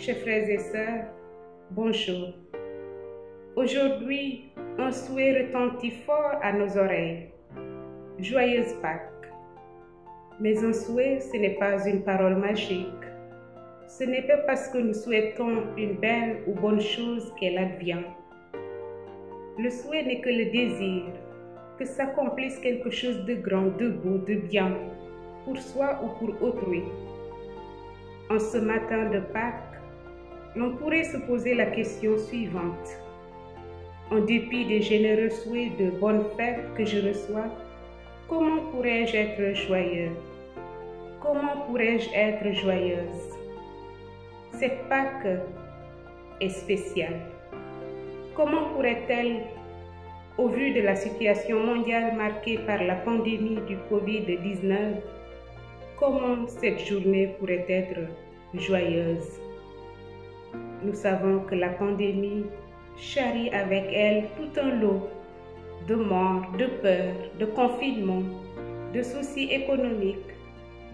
Chers frères et sœurs, bonjour. Aujourd'hui, un souhait retentit fort à nos oreilles. Joyeuse Pâques. Mais un souhait, ce n'est pas une parole magique. Ce n'est pas parce que nous souhaitons une belle ou bonne chose qu'elle advient. Le souhait n'est que le désir, que s'accomplisse quelque chose de grand, de beau, de bien, pour soi ou pour autrui. En ce matin de Pâques, l'on pourrait se poser la question suivante. En dépit des généreux souhaits de bonnes fêtes que je reçois, comment pourrais-je être joyeux? Comment pourrais-je être joyeuse? Cette Pâques est spéciale. Comment pourrait-elle, au vu de la situation mondiale marquée par la pandémie du Covid-19, comment cette journée pourrait être joyeuse? Nous savons que la pandémie charrie avec elle tout un lot de morts, de peur, de confinement, de soucis économiques,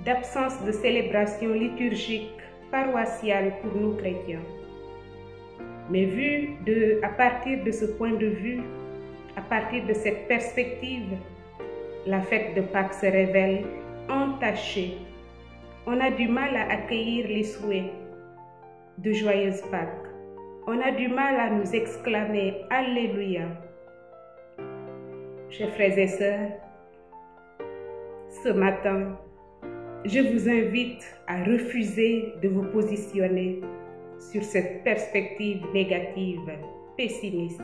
d'absence de célébration liturgique paroissiale pour nous chrétiens. Mais à partir de ce point de vue, à partir de cette perspective, la fête de Pâques se révèle entachée. On a du mal à accueillir les souhaits de joyeuses Pâques. On a du mal à nous exclamer « Alléluia ». Chers frères et sœurs, ce matin, je vous invite à refuser de vous positionner sur cette perspective négative, pessimiste.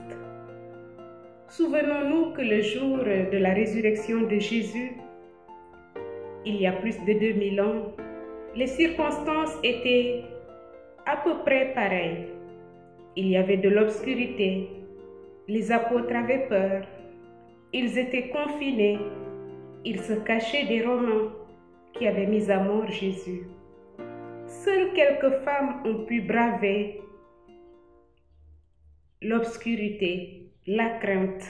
Souvenons-nous que le jour de la résurrection de Jésus, il y a plus de 2000 ans, les circonstances étaient à peu près pareilles. Il y avait de l'obscurité, les apôtres avaient peur, ils étaient confinés, ils se cachaient des Romains qui avaient mis à mort Jésus. Seules quelques femmes ont pu braver l'obscurité, la crainte.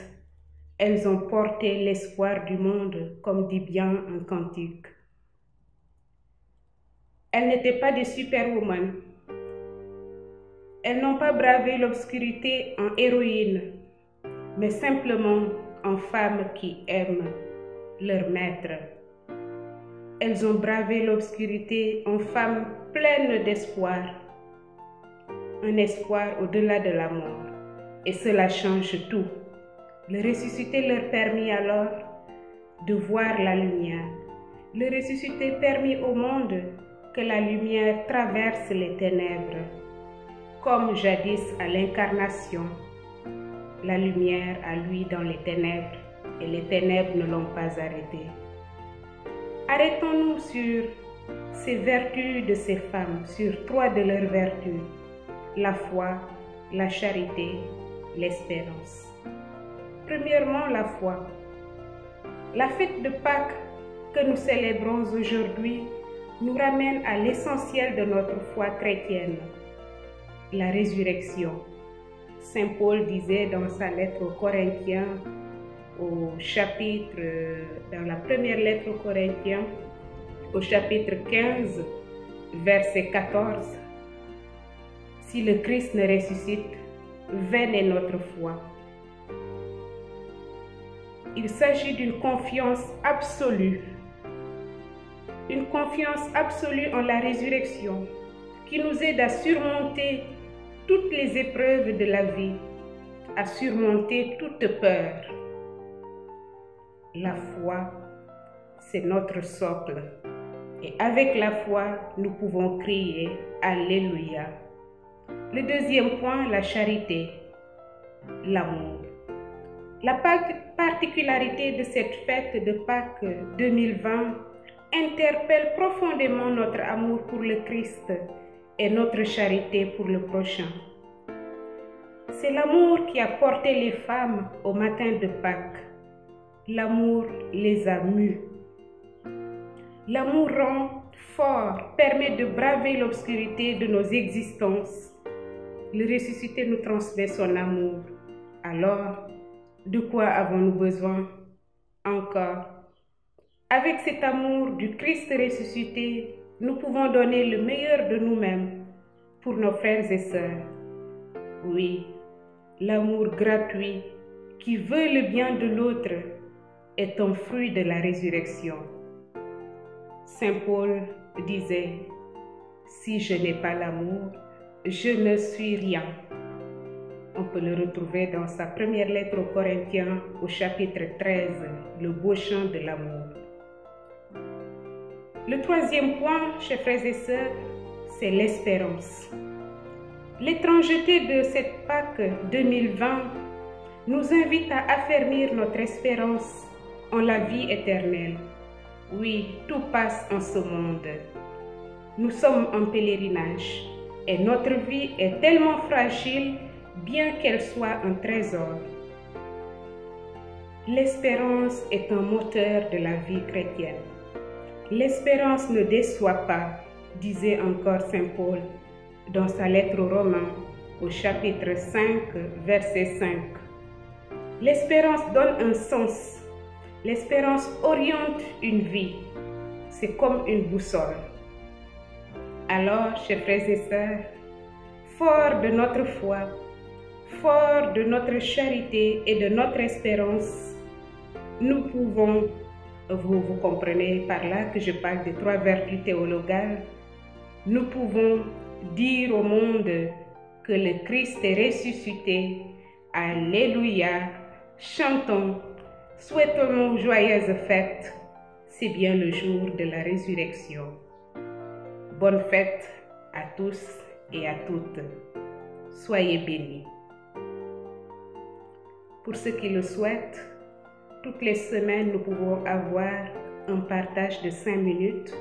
Elles ont porté l'espoir du monde, comme dit bien un cantique. Elles n'étaient pas des superwomen. Elles n'ont pas bravé l'obscurité en héroïne, mais simplement en femmes qui aiment leur maître. Elles ont bravé l'obscurité en femmes pleines d'espoir, un espoir au-delà de la mort. Et cela change tout. Le ressuscité leur permit alors de voir la lumière. Le ressuscité permit au monde que la lumière traverse les ténèbres, comme jadis à l'incarnation. La lumière a lui dans les ténèbres, et les ténèbres ne l'ont pas arrêté. Arrêtons-nous sur ces vertus de ces femmes, sur 3 de leurs vertus: la foi, la charité, l'espérance. Premièrement, la foi. La fête de Pâques que nous célébrons aujourd'hui nous ramène à l'essentiel de notre foi chrétienne, la résurrection. Saint Paul disait dans sa lettre aux Corinthiens, dans la première lettre aux Corinthiens, au chapitre 15, verset 14, « Si le Christ ne ressuscite, vaine est notre foi. » Il s'agit d'une confiance absolue en la résurrection qui nous aide à surmonter toutes les épreuves de la vie, à surmonter toute peur. La foi, c'est notre socle. Et avec la foi, nous pouvons crier « Alléluia ». Le deuxième point, la charité, l'amour. La particularité de cette fête de Pâques 2020 interpelle profondément notre amour pour le Christ et notre charité pour le prochain. C'est l'amour qui a porté les femmes au matin de Pâques. L'amour les a mues. L'amour rend fort, permet de braver l'obscurité de nos existences. Le ressuscité nous transmet son amour. Alors, de quoi avons-nous besoin encore? Avec cet amour du Christ ressuscité, nous pouvons donner le meilleur de nous-mêmes pour nos frères et sœurs. Oui, l'amour gratuit qui veut le bien de l'autre est un fruit de la résurrection. Saint Paul disait, « Si je n'ai pas l'amour, je ne suis rien. » On peut le retrouver dans sa première lettre aux Corinthiens au chapitre 13, le beau chant de l'amour. Le troisième point, chers frères et sœurs, c'est l'espérance. L'étrangeté de cette Pâque 2020 nous invite à affermir notre espérance en la vie éternelle. Oui, tout passe en ce monde. Nous sommes en pèlerinage et notre vie est tellement fragile, bien qu'elle soit un trésor. L'espérance est un moteur de la vie chrétienne. L'espérance ne déçoit pas, disait encore Saint Paul dans sa lettre aux Romains au chapitre 5, verset 5. L'espérance donne un sens. L'espérance oriente une vie. C'est comme une boussole. Alors, chers frères et sœurs, fort de notre foi, fort de notre charité et de notre espérance, nous pouvons, vous comprenez par là que je parle des 3 vertus théologales, nous pouvons dire au monde que le Christ est ressuscité. Alléluia! Chantons, souhaitons joyeuses fêtes. C'est bien le jour de la résurrection. Bonne fête à tous et à toutes. Soyez bénis. Pour ceux qui le souhaitent, toutes les semaines, nous pouvons avoir un partage de 5 minutes